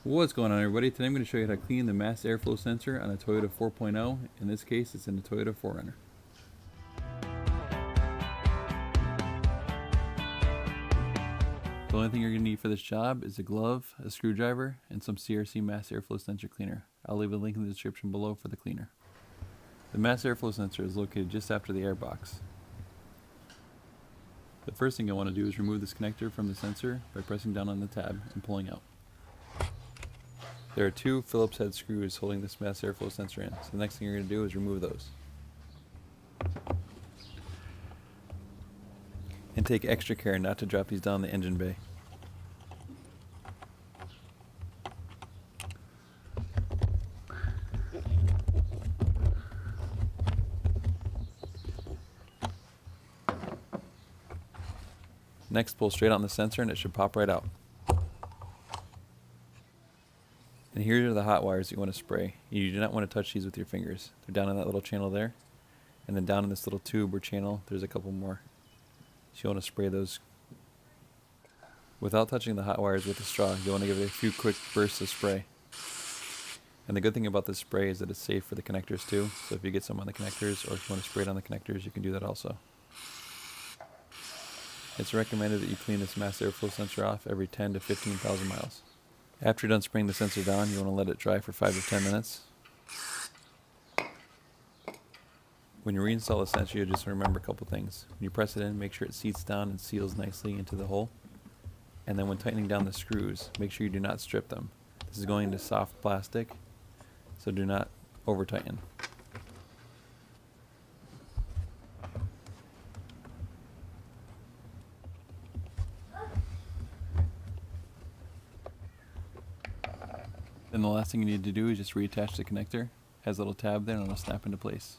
What's going on, everybody? Today I'm going to show you how to clean the mass airflow sensor on a Toyota 4.0. In this case, it's in a Toyota 4Runner. The only thing you're going to need for this job is a glove, a screwdriver, and some CRC mass airflow sensor cleaner. I'll leave a link in the description below for the cleaner. The mass airflow sensor is located just after the air box. The first thing I want to do is remove this connector from the sensor by pressing down on the tab and pulling out. There are two Phillips head screws holding this mass airflow sensor in, so the next thing you're going to do is remove those. And take extra care not to drop these down the engine bay. Next, pull straight on the sensor and it should pop right out. And here are the hot wires that you want to spray. You do not want to touch these with your fingers. They're down in that little channel there. And then down in this little tube or channel, there's a couple more. So you want to spray those. Without touching the hot wires with a straw, you want to give it a few quick bursts of spray. And the good thing about this spray is that it's safe for the connectors too. So if you get some on the connectors, or if you want to spray it on the connectors, you can do that also. It's recommended that you clean this mass airflow sensor off every 10 to 15,000 miles. After you're done spraying the sensor down, you want to let it dry for 5 to 10 minutes. When you reinstall the sensor, you just remember a couple things. When you press it in, make sure it seats down and seals nicely into the hole. And then when tightening down the screws, make sure you do not strip them. This is going into soft plastic, so do not over tighten. Then the last thing you need to do is just reattach the connector. It has a little tab there and it'll snap into place.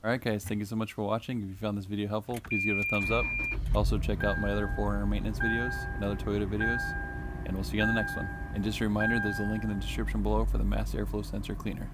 Alright guys, thank you so much for watching. If you found this video helpful, please give it a thumbs up. Also check out my other 4Runner maintenance videos and other Toyota videos. And we'll see you on the next one. And just a reminder, there's a link in the description below for the mass airflow sensor cleaner.